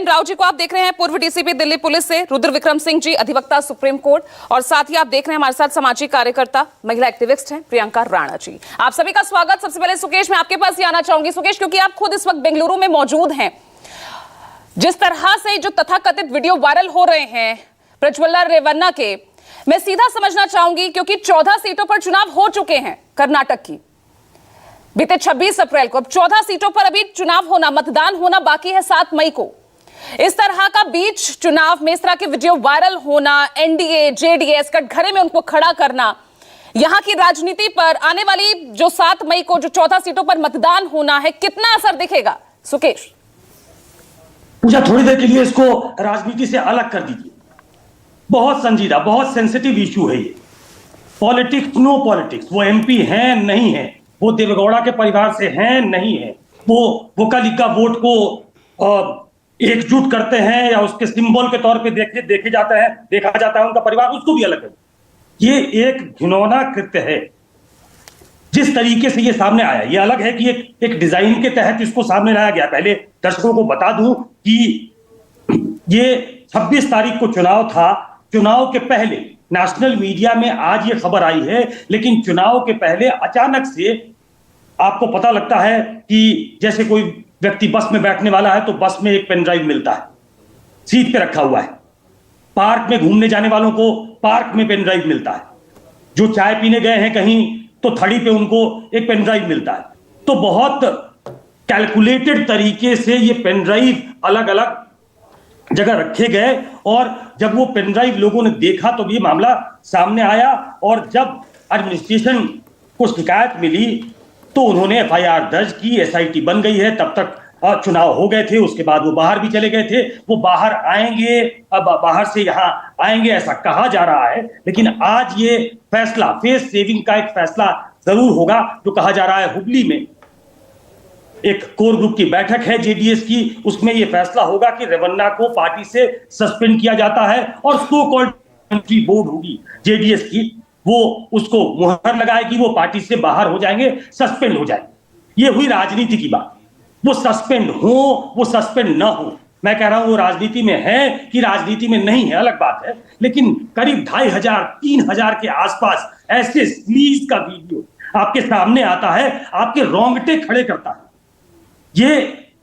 राव जी को आप देख रहे हैं, पूर्व डीसीपी दिल्ली पुलिस से, रुद्र विक्रम सिंह जी अधिवक्ता सुप्रीम कोर्ट, और साथ ही आप देख रहे हैं हमारे साथ सामाजिक कार्यकर्ता महिला एक्टिविस्ट हैं प्रियंका राणा जी। आप सभी का स्वागत। सबसे पहले सुकेश, मैं आपके पास ही आना चाहूंगी। सुकेश, क्योंकि आप खुद इस वक्त बेंगलुरु में मौजूद हैं, जिस तरह से जो तथाकथित वीडियो वायरल हो रहे हैं प्रज्वला रेवन्ना के, मैं सीधा समझना चाहूंगी, क्योंकि 14 सीटों पर चुनाव हो चुके हैं कर्नाटक की बीते 26 अप्रैल को। अब 14 सीटों पर अभी चुनाव होना, मतदान होना बाकी है 7 मई को। इस तरह का बीच चुनाव में इस तरह के वीडियो वायरल होना, एनडीए जेडीएस कटघरे में उनको खड़ा करना, यहां की राजनीति पर आने वाली जो 7 मई को जो 14 सीटों पर मतदान होना है, कितना असर दिखेगा? सुकेश, पूजा थोड़ी देर के लिए इसको राजनीति से अलग कर दीजिए। बहुत संजीदा, बहुत सेंसिटिव इश्यू है ये। Politics, no politics. वो एमपी हैं नहीं है, वो देवेगौड़ा के परिवार से हैं नहीं है, वो वोकालिका वोट को एकजुट करते हैं या उसके सिंबल के तौर पे देखा जाता है उनका परिवार, उसको भी अलग है। ये एक घिनौना कृत्य है जिस तरीके से ये सामने आया। ये अलग है कि एक डिजाइन के तहत इसको सामने लाया गया। पहले दर्शकों को बता दूं कि ये 26 तारीख को चुनाव था। चुनाव के पहले नेशनल मीडिया में आज ये खबर आई है, लेकिन चुनाव के पहले अचानक से आपको पता लगता है कि जैसे कोई व्यक्ति बस में बैठने वाला है तो बस में एक पेन ड्राइव मिलता है, सीट पे रखा हुआ है। पार्क में घूमने जाने वालों को पार्क में पेन ड्राइव मिलता है। जो चाय पीने गए हैं कहीं तो थड़ी पे उनको एक पेन ड्राइव मिलता है। तो बहुत कैलकुलेटेड तरीके से ये पेन ड्राइव अलग अलग जगह रखे गए, और जब वो पेन ड्राइव लोगों ने देखा तो ये मामला सामने आया। और जब एडमिनिस्ट्रेशन को शिकायत मिली तो उन्होंने एफआईआर दर्ज की, एसआईटी बन गई है। तब तक चुनाव हो गए थे, उसके बाद वो बाहर भी चले गए थे। वो बाहर आएंगे, अब बाहर से यहां आएंगे ऐसा कहा जा रहा है। लेकिन आज ये फैसला, फेस सेविंग का एक फैसला जरूर होगा। जो कहा जा रहा है हुबली में एक कोर ग्रुप की बैठक है जेडीएस की, उसमें यह फैसला होगा कि रेवन्ना को पार्टी से सस्पेंड किया जाता है, और सो कॉल्ड एंट्री बोर्ड होगी जेडीएस की, वो उसको मुहर लगाएगी, वो पार्टी से बाहर हो जाएंगे, सस्पेंड हो जाएंगे। ये हुई राजनीति की बात। वो सस्पेंड हो, वो सस्पेंड ना हो, मैं कह रहा हूं वो राजनीति में है कि राजनीति में नहीं है अलग बात है। लेकिन करीब 2500-3000 के आसपास ऐसे स्लीज का वीडियो आपके सामने आता है, आपके रोंगटे खड़े करता है। ये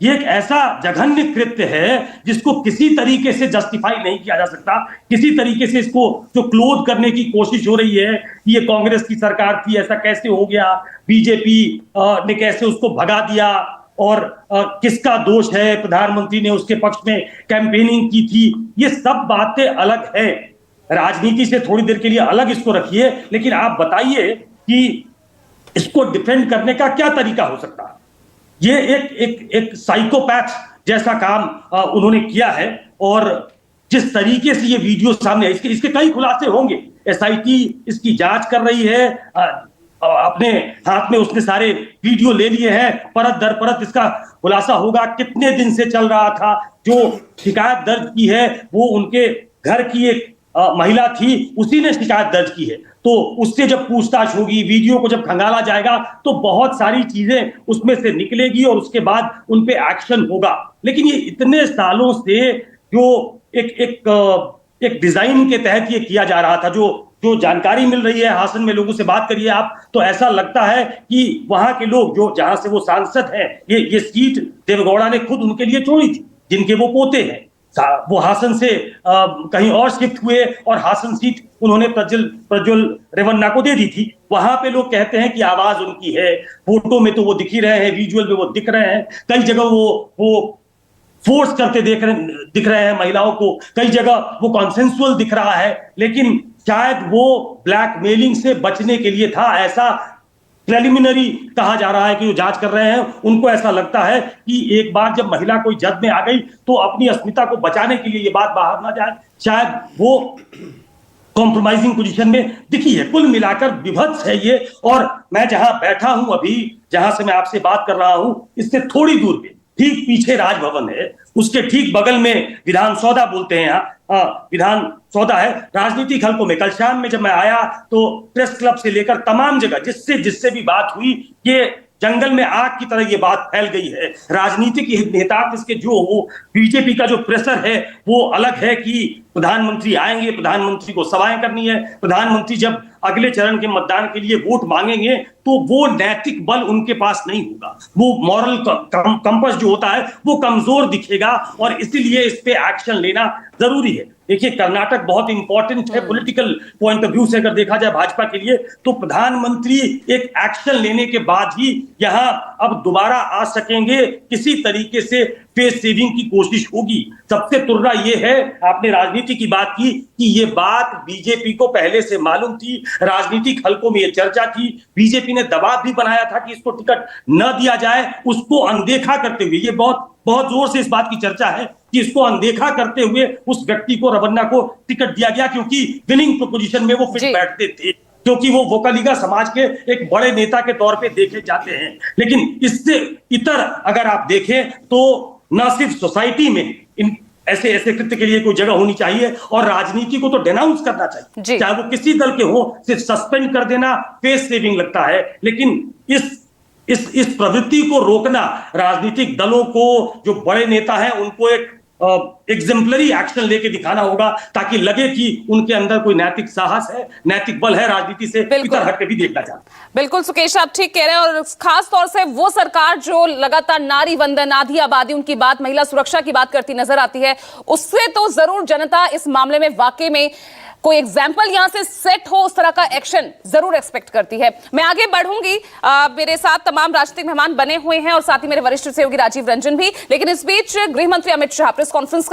एक ऐसा जघन्य कृत्य है जिसको किसी तरीके से जस्टिफाई नहीं किया जा सकता। किसी तरीके से इसको जो क्लोज करने की कोशिश हो रही है, ये कांग्रेस की सरकार थी, ऐसा कैसे हो गया, बीजेपी ने कैसे उसको भगा दिया, और किसका दोष है, प्रधानमंत्री ने उसके पक्ष में कैंपेनिंग की थी। ये सब बातें अलग है, राजनीति से थोड़ी देर के लिए अलग इसको रखिए। लेकिन आप बताइए कि इसको डिफेंड करने का क्या तरीका हो सकता है? ये एक साइकोपैथ जैसा काम उन्होंने किया है। और जिस तरीके से ये वीडियो सामने, इसके कई खुलासे होंगे। एसआईटी इसकी जांच कर रही है, अपने हाथ में उसने सारे वीडियो ले लिए हैं, परत दर परत इसका खुलासा होगा। कितने दिन से चल रहा था, जो शिकायत दर्ज की है वो उनके घर की एक महिला थी, उसी ने शिकायत दर्ज की है। तो उससे जब पूछताछ होगी, वीडियो को जब खंगाला जाएगा, तो बहुत सारी चीजें उसमें से निकलेगी और उसके बाद उन पे एक्शन होगा। लेकिन ये इतने सालों से जो एक डिजाइन के तहत ये किया जा रहा था, जो जानकारी मिल रही है, हासन में लोगों से बात करिए आप, तो ऐसा लगता है कि वहां के लोग, जो जहां से वो सांसद हैं, ये सीट देवेगौड़ा ने खुद उनके लिए छोड़ी थी, जिनके वो पोते हैं। वो हासन से कहीं और शिफ्ट हुए और हासन सीट उन्होंने प्रज्वल रेवन्ना को दे दी थी। वहां पे लोग कहते हैं कि आवाज उनकी है, फोटो में तो वो दिख ही रहे हैं, विजुअल में वो दिख रहे हैं, कई जगह वो फोर्स करते दिख रहे हैं महिलाओं को, कई जगह वो कॉन्सेंसुअल दिख रहा है। लेकिन शायद वो ब्लैकमेलिंग से बचने के लिए था, ऐसा प्रेलिमिनरी कहा जा रहा है कि वो जांच कर रहे हैं। उनको ऐसा लगता है कि एक बार जब महिला कोई जद में आ गई तो अपनी अस्मिता को बचाने के लिए ये बात बाहर ना जाए, शायद वो कॉम्प्रोमाइजिंग पोजीशन में दिखी है। कुल मिलाकर विभत्स है ये। और मैं जहां बैठा हूं अभी, जहां से मैं आपसे बात कर रहा हूं, इससे थोड़ी दूर पे ठीक पीछे राजभवन है, उसके ठीक बगल में विधान सौदा बोलते हैं, विधान सौदा है। राजनीतिक हलकों में, कल शाम में जब मैं आया तो प्रेस क्लब से लेकर तमाम जगह जिससे भी बात हुई, ये जंगल में आग की तरह ये बात फैल गई है। राजनीतिक नेता इसके जो हो, बीजेपी का जो प्रेशर है वो अलग है कि प्रधानमंत्री आएंगे, प्रधानमंत्री को सभाएं करनी है, प्रधानमंत्री जब अगले चरण के मतदान के लिए वोट मांगेंगे तो वो नैतिक बल उनके पास नहीं होगा, वो मॉरल कंपस जो होता है वो कमजोर दिखेगा और इसीलिए इस पे एक्शन लेना जरूरी है। देखिए, कर्नाटक बहुत इंपॉर्टेंट है पॉलिटिकल पॉइंट ऑफ व्यू से अगर देखा जाए भाजपा के लिए, तो प्रधानमंत्री एक एक्शन लेने के बाद ही यहां अब दोबारा आ सकेंगे। किसी तरीके से फेस सेविंग की कोशिश होगी। सबसे तुर्रा ये है, आपने राजनीति की बात की, कि ये बात बीजेपी को पहले से मालूम थी, राजनीतिक हलकों में ये चर्चा थी, बीजेपी ने दबाव भी बनाया था कि इसको टिकट न दिया जाए। उसको अनदेखा करते हुए, ये बहुत बहुत जोर से इस बात की चर्चा है कि इसको अनदेखा करते हुए उस व्यक्ति को, रबन्ना को टिकट दिया गया, क्योंकि विनिंग प्रोपोजिशन में वो फिट बैठते थे, क्योंकि वो वोकलिगा समाज के एक बड़े नेता के तौर पे देखे जाते हैं। लेकिन इससे इतर अगर आप देखें तो न सिर्फ सोसाइटी में इन ऐसे ऐसे कृत्य के लिए कोई जगह होनी चाहिए और राजनीति को तो डिनाउंस करना चाहिए, चाहे वो किसी दल के हो। सिर्फ सस्पेंड कर देना फेस सेविंग लगता है, लेकिन इस प्रवृत्ति को रोकना, राजनीतिक दलों को, जो बड़े नेता हैं उनको एक एग्जेम्पलरी एक्शन लेके दिखाना होगा, ताकि लगे कि उनके अंदर कोई नैतिक साहस है, नैतिक बल है, राजनीति से इतर हट के भी देखना चाहते हैं। बिल्कुल सुकेश, आप ठीक कह रहे हैं, और खास तौर से वो सरकार जो लगातार नारी वंदन, आधी आबादी उनकी बात, महिला सुरक्षा की बात करती नजर आती है, उससे तो जरूर जनता इस मामले में वाकई में कोई एग्जाम्पल यहां से सेट हो, उस तरह का एक्शन जरूर एक्सपेक्ट करती है। मैं आगे बढ़ूंगी, मेरे साथ तमाम राजनीतिक मेहमान बने हुए हैं और साथ ही मेरे वरिष्ठ सहयोगी राजीव रंजन भी, लेकिन इस बीच गृह मंत्री अमित शाह प्रेस कॉन्फ्रेंस